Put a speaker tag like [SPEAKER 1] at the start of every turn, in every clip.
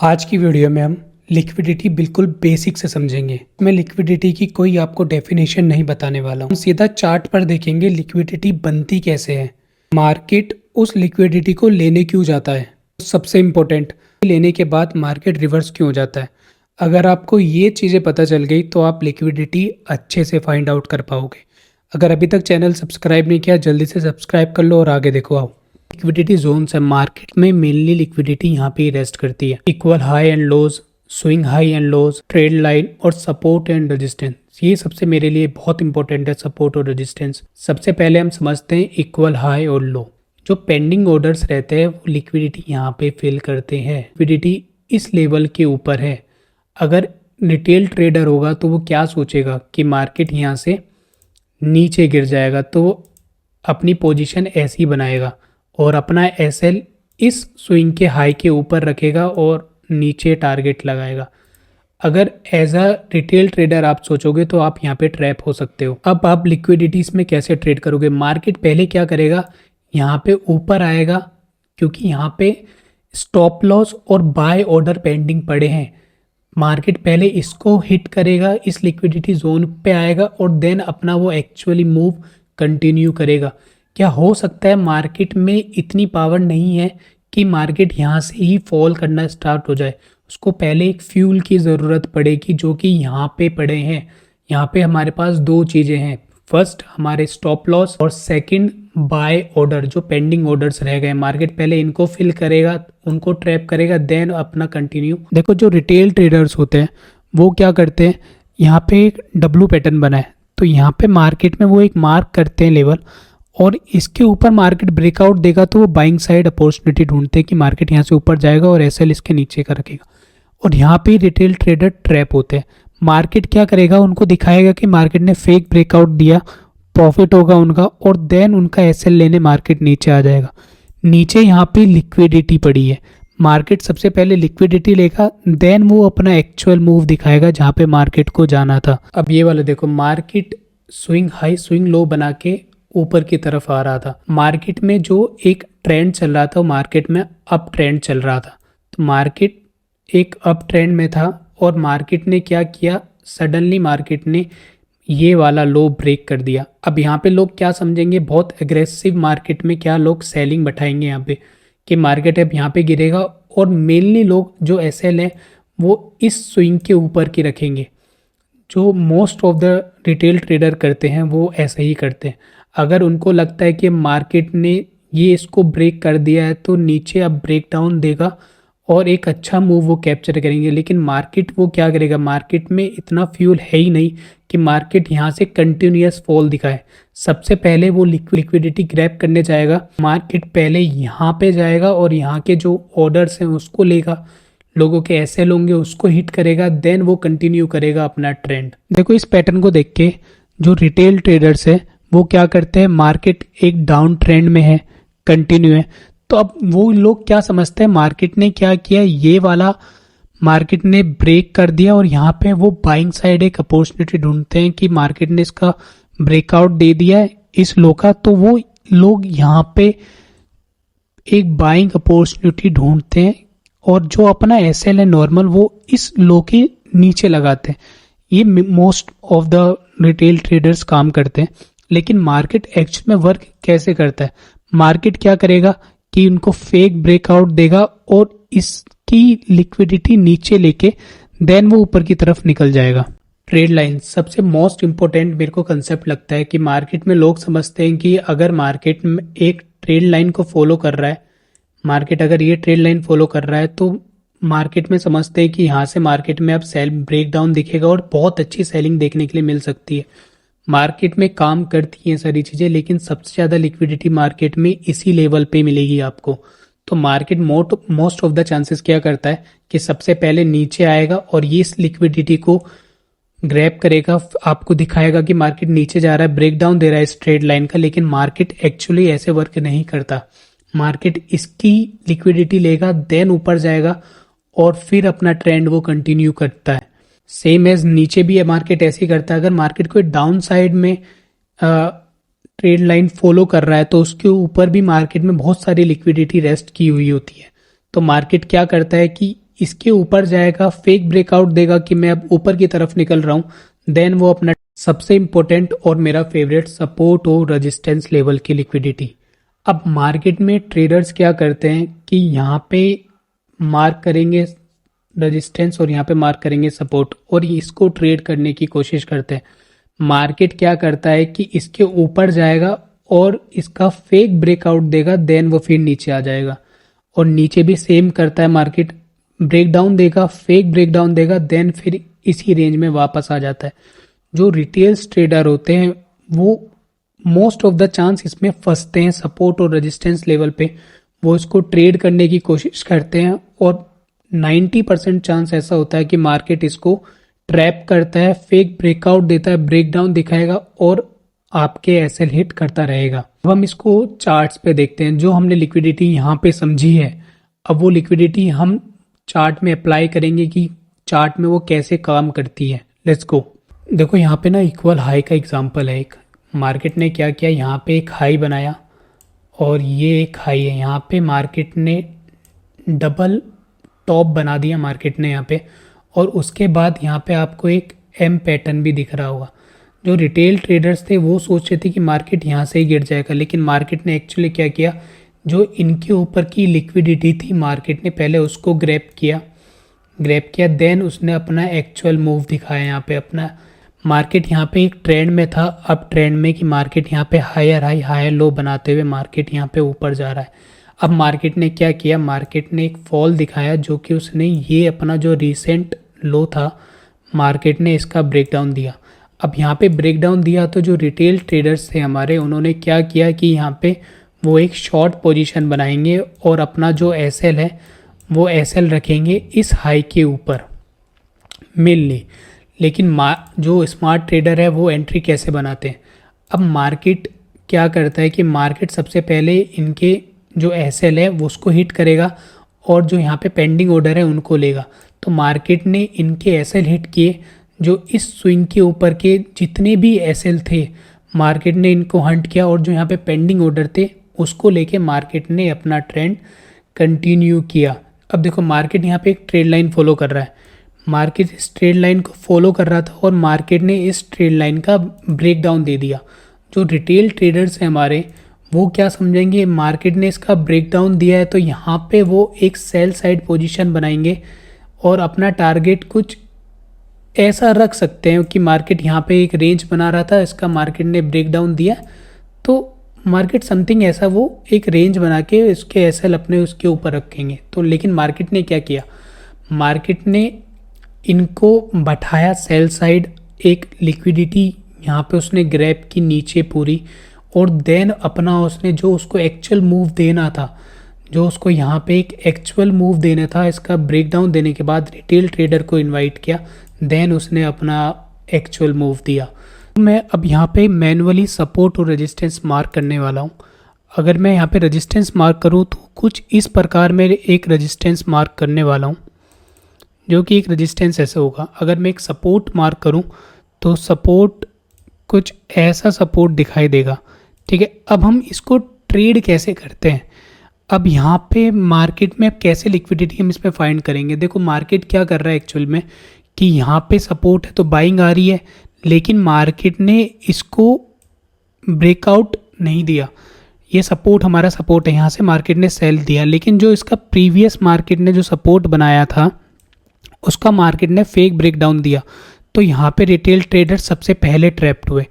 [SPEAKER 1] आज की वीडियो में हम लिक्विडिटी बिल्कुल बेसिक से समझेंगे। मैं लिक्विडिटी की कोई आपको डेफिनेशन नहीं बताने वाला हूँ। हम सीधा चार्ट पर देखेंगे लिक्विडिटी बनती कैसे है, मार्केट उस लिक्विडिटी को लेने क्यों जाता है, सबसे इम्पोर्टेंट लेने के बाद मार्केट रिवर्स क्यों हो जाता है। अगर आपको ये चीज़ें पता चल गई तो आप लिक्विडिटी अच्छे से फाइंड आउट कर पाओगे। अगर अभी तक चैनल सब्सक्राइब नहीं किया जल्दी से सब्सक्राइब कर लो और आगे देखो। आओ, लिक्विडिटी जोन्स है। मार्केट में मेनली लिक्विडिटी यहाँ पे रेस्ट करती है। Equal high and lows, swing high and lows, trade line और सपोर्ट एंड रेजिस्टेंस। ये सबसे मेरे लिए बहुत इंपॉर्टेंट है, सपोर्ट और रेजिस्टेंस। सबसे पहले हम समझते हैं इक्वल हाई और लो। जो पेंडिंग ऑर्डर्स रहते हैं वो लिक्विडिटी यहाँ पे फिल करते हैं। लिक्विडिटी इस लेवल के ऊपर है। अगर रिटेल ट्रेडर होगा तो वो क्या सोचेगा कि मार्केट यहाँ से नीचे गिर जाएगा, तो वो अपनी पोजीशन ऐसी बनाएगा और अपना एसएल इस स्विंग के हाई के ऊपर रखेगा और नीचे टारगेट लगाएगा। अगर एज अ रिटेल ट्रेडर आप सोचोगे तो आप यहाँ पे ट्रैप हो सकते हो। अब आप लिक्विडिटीज में कैसे ट्रेड करोगे? मार्केट पहले क्या करेगा, यहाँ पे ऊपर आएगा क्योंकि यहाँ पे स्टॉप लॉस और बाय ऑर्डर पेंडिंग पड़े हैं। मार्केट पहले इसको हिट करेगा, इस लिक्विडिटी जोन पे आएगा और देन अपना वो एक्चुअली मूव कंटिन्यू करेगा। क्या हो सकता है मार्केट में इतनी पावर नहीं है कि मार्केट यहाँ से ही फॉल करना स्टार्ट हो जाए। उसको पहले एक फ्यूल की ज़रूरत पड़ेगी जो कि यहाँ पे पड़े हैं। यहाँ पे हमारे पास दो चीज़ें हैं, फर्स्ट हमारे स्टॉप लॉस और सेकंड बाय ऑर्डर। जो पेंडिंग ऑर्डर्स रह गए मार्केट पहले इनको फिल करेगा, उनको ट्रैप करेगा, देन अपना कंटिन्यू। देखो जो रिटेल ट्रेडर्स होते हैं वो क्या करते हैं, यहाँ पे एक डब्लू पैटर्न बना है तो यहाँ पे मार्केट में वो एक मार्क करते हैं लेवल, और इसके ऊपर मार्केट ब्रेकआउट देगा तो वो बाइंग साइड अपॉर्चुनिटी ढूंढते हैं कि मार्केट यहाँ से ऊपर जाएगा और एसएल इसके नीचे का रखेगा। और यहाँ पे रिटेल ट्रेडर ट्रैप होते हैं। मार्केट क्या करेगा, उनको दिखाएगा कि मार्केट ने फेक ब्रेकआउट दिया, प्रॉफिट होगा उनका, और देन उनका एसएल लेने मार्केट नीचे आ जाएगा। नीचे यहाँ पे लिक्विडिटी पड़ी है, मार्केट सबसे पहले लिक्विडिटी लेगा, देन वो अपना एक्चुअल मूव दिखाएगा जहाँ पे मार्केट को जाना था। अब ये वाला देखो, market swing high swing low बना के ऊपर की तरफ आ रहा था। मार्केट में जो एक ट्रेंड चल रहा था, मार्केट में अप ट्रेंड चल रहा था, तो मार्केट एक अप ट्रेंड में था और मार्केट ने क्या किया, सडनली मार्केट ने ये वाला लो ब्रेक कर दिया। अब यहाँ पे लोग क्या समझेंगे, बहुत एग्रेसिव मार्केट में क्या लोग सेलिंग बैठाएंगे यहाँ पे कि मार्केट अब यहाँ पे गिरेगा, और मेनली लोग जो एसएल है वो इस स्विंग के ऊपर की रखेंगे। जो most of the retail trader करते हैं वो ऐसा ही करते हैं। अगर उनको लगता है कि मार्केट ने ये इसको ब्रेक कर दिया है तो नीचे अब ब्रेक डाउन देगा और एक अच्छा मूव वो कैप्चर करेंगे, लेकिन मार्केट वो क्या करेगा, मार्केट में इतना फ्यूल है ही नहीं कि मार्केट यहाँ से कंटिन्यूअस फॉल दिखाए। सबसे पहले वो लिक्विडिटी ग्रैब करने जाएगा। मार्केट पहले यहाँ पे जाएगा और यहाँ के जो ऑर्डर्स हैं उसको लेगा, लोगों के एसएल होंगे उसको हिट करेगा, देन वो कंटिन्यू करेगा अपना ट्रेंड। देखो इस पैटर्न को देख के जो रिटेल ट्रेडर्स है वो क्या करते हैं, मार्केट एक डाउन ट्रेंड में है, कंटिन्यू है, तो अब वो लोग क्या समझते हैं, मार्केट ने क्या किया, ये वाला मार्केट ने ब्रेक कर दिया और यहाँ पे वो बाइंग साइड एक अपॉर्चुनिटी ढूंढते हैं कि मार्केट ने इसका ब्रेकआउट दे दिया है इस लो का, तो वो लोग यहाँ पे एक बाइंग अपॉर्चुनिटी ढूंढते हैं और जो अपना एसएल है नॉर्मल वो इस लो के नीचे लगाते हैं। ये most of the retail traders काम करते हैं, लेकिन मार्केट एक्चुअल में वर्क कैसे करता है, मार्केट क्या करेगा कि उनको फेक ब्रेकआउट देगा और इसकी लिक्विडिटी नीचे लेके देन वो ऊपर की तरफ निकल जाएगा। ट्रेड लाइन सबसे मोस्ट इंपॉर्टेंट मेरे को कंसेप्ट लगता है कि मार्केट में लोग समझते हैं कि अगर मार्केट में एक ट्रेड लाइन को फॉलो कर रहा है, मार्केट अगर ये ट्रेड लाइन फॉलो कर रहा है तो मार्केट में समझते हैं कि यहाँ से मार्केट में अब सेल ब्रेकडाउन दिखेगा और बहुत अच्छी सेलिंग देखने के लिए मिल सकती है। मार्केट में काम करती हैं सारी चीज़ें, लेकिन सबसे ज़्यादा लिक्विडिटी मार्केट में इसी लेवल पे मिलेगी आपको। तो market most of the chances क्या करता है कि सबसे पहले नीचे आएगा और ये इस लिक्विडिटी को ग्रैब करेगा, आपको दिखाएगा कि मार्केट नीचे जा रहा है, ब्रेकडाउन दे रहा है इस ट्रेड लाइन का, लेकिन मार्केट एक्चुअली ऐसे वर्क नहीं करता। मार्केट इसकी लिक्विडिटी लेगा, देन ऊपर जाएगा और फिर अपना ट्रेंड वो कंटिन्यू करता है। सेम एज नीचे भी मार्केट ऐसे ही करता है। अगर मार्केट कोई डाउन साइड में ट्रेड लाइन फॉलो कर रहा है तो उसके ऊपर भी मार्केट में बहुत सारी लिक्विडिटी रेस्ट की हुई होती है। तो मार्केट क्या करता है कि इसके ऊपर जाएगा, फेक ब्रेकआउट देगा कि मैं अब ऊपर की तरफ निकल रहा हूं, देन वो अपना सबसे इंपॉर्टेंट और मेरा फेवरेट सपोर्ट और रेजिस्टेंस लेवल की लिक्विडिटी। अब मार्केट में ट्रेडर्स क्या करते हैं कि यहाँ पे मार्क करेंगे रेजिस्टेंस और यहाँ पे मार्क करेंगे सपोर्ट और इसको ट्रेड करने की कोशिश करते हैं। मार्केट क्या करता है कि इसके ऊपर जाएगा और इसका फेक ब्रेकआउट देगा, देन वो फिर नीचे आ जाएगा। और नीचे भी सेम करता है, मार्केट ब्रेकडाउन देगा, फेक ब्रेकडाउन देगा, देन फिर इसी रेंज में वापस आ जाता है। जो रिटेल्स ट्रेडर होते हैं वो मोस्ट ऑफ द चांस इसमें फंसते हैं, सपोर्ट और रेजिस्टेंस लेवल पे वो इसको ट्रेड करने की कोशिश करते हैं और 90% चांस ऐसा होता है कि मार्केट इसको ट्रैप करता है, फेक ब्रेकआउट देता है, ब्रेकडाउन दिखाएगा और आपके एसएल हिट करता रहेगा। अब हम इसको चार्ट्स पे देखते हैं। जो हमने लिक्विडिटी यहाँ पे समझी है, अब वो लिक्विडिटी हम चार्ट में अप्लाई करेंगे कि चार्ट में वो कैसे काम करती है। Let's go. देखो यहाँ पे ना इक्वल हाई का एग्जांपल है। एक मार्केट ने क्या किया, यहाँ पे एक हाई बनाया और ये एक हाई है। यहाँ पे मार्केट ने डबल टॉप बना दिया मार्केट ने यहाँ पे, और उसके बाद यहाँ पे आपको एक एम पैटर्न भी दिख रहा होगा। जो रिटेल ट्रेडर्स थे वो सोच रहे थे कि मार्केट यहाँ से ही गिर जाएगा, लेकिन मार्केट ने एक्चुअली क्या किया, जो इनके ऊपर की लिक्विडिटी थी मार्केट ने पहले उसको ग्रैब किया, देन उसने अपना एक्चुअल मूव दिखाया। यहाँ पे अपना मार्केट यहाँ पे एक ट्रेंड में था, अब ट्रेंड में कि मार्केट यहाँ पे हायर हाई हायर लो बनाते हुए मार्केट यहाँ पे ऊपर जा रहा है। अब मार्केट ने क्या किया, मार्केट ने एक फॉल दिखाया जो कि उसने ये अपना जो रिसेंट लो था मार्केट ने इसका ब्रेकडाउन दिया। अब यहाँ पे ब्रेकडाउन दिया तो जो रिटेल ट्रेडर्स थे हमारे, उन्होंने क्या किया कि यहाँ पे वो एक शॉर्ट पोजीशन बनाएंगे और अपना जो एसएल है वो एसएल रखेंगे इस हाई के ऊपर मेनली। लेकिन जो स्मार्ट ट्रेडर है वो एंट्री कैसे बनाते हैं। अब मार्केट क्या करता है कि मार्केट सबसे पहले इनके जो एसएल है वो उसको हिट करेगा और जो यहाँ पे पेंडिंग ऑर्डर है उनको लेगा। तो मार्केट ने इनके एसएल हिट किए, जो इस स्विंग के ऊपर के जितने भी एसएल थे मार्केट ने इनको हंट किया और जो यहाँ पे पेंडिंग ऑर्डर थे उसको लेके मार्केट ने अपना ट्रेंड कंटिन्यू किया। अब देखो मार्केट यहाँ पे एक ट्रेड लाइन फॉलो कर रहा है, मार्केट इस ट्रेड लाइन को फॉलो कर रहा था और मार्केट ने इस ट्रेड लाइन का ब्रेकडाउन दे दिया। जो रिटेल ट्रेडर्स हैं हमारे वो क्या समझेंगे, मार्केट ने इसका ब्रेकडाउन दिया है तो यहाँ पे वो एक सेल साइड पोजीशन बनाएंगे और अपना टारगेट कुछ ऐसा रख सकते हैं कि मार्केट यहाँ पे एक रेंज बना रहा था, इसका मार्केट ने ब्रेकडाउन दिया तो मार्केट समथिंग ऐसा वो एक रेंज बना के इसके एसएल अपने उसके ऊपर रखेंगे। तो लेकिन मार्केट ने क्या किया, मार्केट ने इनको बैठाया सेल साइड, एक लिक्विडिटी यहाँ पे उसने ग्रैब की नीचे पूरी, और देन अपना उसने जो उसको एक्चुअल मूव देना था, जो उसको यहाँ पे एक एक्चुअल मूव देना था, इसका ब्रेकडाउन देने के बाद रिटेल ट्रेडर को इनवाइट किया, देन उसने अपना एक्चुअल मूव दिया। मैं अब यहाँ पे मैनुअली सपोर्ट और रेजिस्टेंस मार्क करने वाला हूँ। अगर मैं यहाँ पे रेजिस्टेंस मार्क करूँ तो कुछ इस प्रकार मैं एक रेजिस्टेंस मार्क करने वाला हूँ, जो कि एक रेजिस्टेंस ऐसा होगा। अगर मैं एक सपोर्ट मार्क करूँ तो सपोर्ट कुछ ऐसा सपोर्ट दिखाई देगा, ठीक है। अब हम इसको ट्रेड कैसे करते हैं, अब यहाँ पे मार्केट में कैसे लिक्विडिटी हम इसमें फाइंड करेंगे। देखो मार्केट क्या कर रहा है एक्चुअल में कि यहाँ पे सपोर्ट है तो बाइंग आ रही है, लेकिन मार्केट ने इसको ब्रेकआउट नहीं दिया। ये सपोर्ट हमारा सपोर्ट है, यहाँ से मार्केट ने सेल दिया, लेकिन जो इसका प्रीवियस मार्केट ने जो सपोर्ट बनाया था उसका मार्केट ने फेक ब्रेकडाउन दिया। तो यहाँ पे रिटेल ट्रेडर सबसे पहले ट्रैप्ड हुए,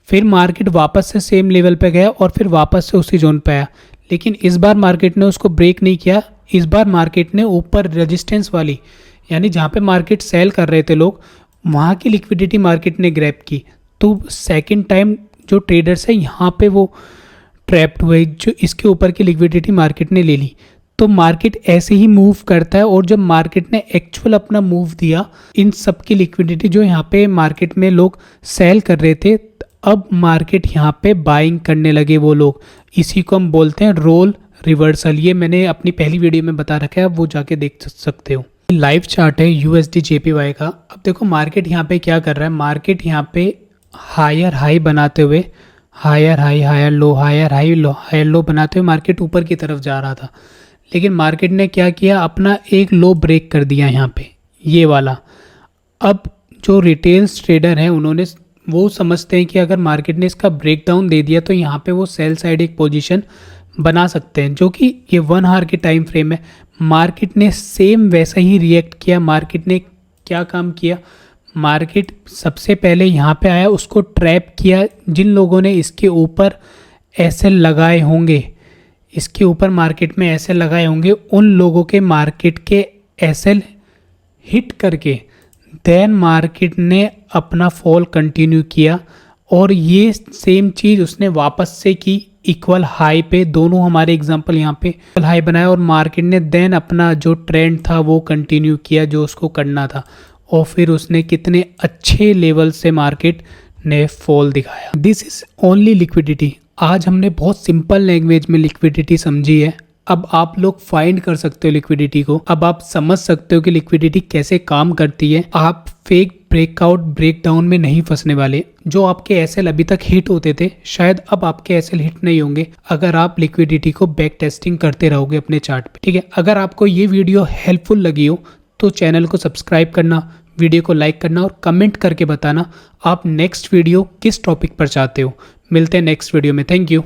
[SPEAKER 1] फिर मार्केट वापस से सेम लेवल पे गया और फिर वापस से उसी जोन पे आया, लेकिन इस बार मार्केट ने उसको ब्रेक नहीं किया। इस बार मार्केट ने ऊपर रेजिस्टेंस वाली, यानी जहाँ पे मार्केट सेल कर रहे थे लोग, वहाँ की लिक्विडिटी मार्केट ने ग्रैब की। तो सेकंड टाइम जो ट्रेडर्स है यहाँ पे वो ट्रैप्ड हुए, जो इसके ऊपर की लिक्विडिटी मार्केट ने ले ली। तो मार्केट ऐसे ही मूव करता है, और जब मार्केट ने एक्चुअल अपना मूव दिया, इन सब की लिक्विडिटी जो यहाँ पे मार्केट में लोग सेल कर रहे थे, अब मार्केट यहाँ पे बाइंग करने लगे वो लोग। इसी को हम बोलते हैं रोल रिवर्सल। ये मैंने अपनी पहली वीडियो में बता रखा है, आप वो जाके देख सकते हो। लाइव चार्ट है यूएसडी जेपीवाई का। अब देखो मार्केट यहाँ पे क्या कर रहा है, मार्केट यहाँ पे हायर हाई बनाते हुए, higher high higher low, higher high low, higher low बनाते हुए मार्केट ऊपर की तरफ जा रहा था। लेकिन मार्केट ने क्या किया, अपना एक लो ब्रेक कर दिया यहाँ पे, ये वाला। अब जो रिटेल्स ट्रेडर हैं उन्होंने वो समझते हैं कि अगर मार्केट ने इसका ब्रेकडाउन दे दिया तो यहाँ पे वो सेल साइड एक पोजीशन बना सकते हैं, जो कि ये 1 आवर के टाइम फ्रेम है। मार्केट ने सेम वैसा ही रिएक्ट किया। मार्केट ने क्या काम किया, मार्केट सबसे पहले यहाँ पे आया, उसको ट्रैप किया। जिन लोगों ने इसके ऊपर एसएल लगाए होंगे, इसके ऊपर मार्केट में एसएल लगाए होंगे, उन लोगों के मार्केट के एसएल हिट करके देन मार्केट ने अपना फॉल कंटिन्यू किया। और ये सेम चीज़ उसने वापस से की इक्वल हाई पे। दोनों हमारे एग्जांपल यहाँ पे इक्वल हाई बनाया और मार्केट ने देन अपना जो ट्रेंड था वो कंटिन्यू किया जो उसको करना था। और फिर उसने कितने अच्छे लेवल से मार्केट ने फॉल दिखाया। This is only liquidity. आज हमने बहुत सिंपल लैंग्वेज में लिक्विडिटी समझी है। अब आप लोग फाइंड कर सकते हो लिक्विडिटी को। अब आप समझ सकते हो कि लिक्विडिटी कैसे काम करती है। आप फेक ब्रेकआउट ब्रेकडाउन में नहीं फंसने वाले। जो आपके एसएल अभी तक हिट होते थे, शायद अब आपके एसएल हिट नहीं होंगे अगर आप लिक्विडिटी को बैक टेस्टिंग करते रहोगे अपने चार्ट पे, ठीक है। अगर आपको ये वीडियो हेल्पफुल लगी हो तो चैनल को सब्सक्राइब करना, वीडियो को लाइक करना और कमेंट करके बताना आप नेक्स्ट वीडियो किस टॉपिक पर चाहते हो। मिलते हैं नेक्स्ट वीडियो में। Thank you.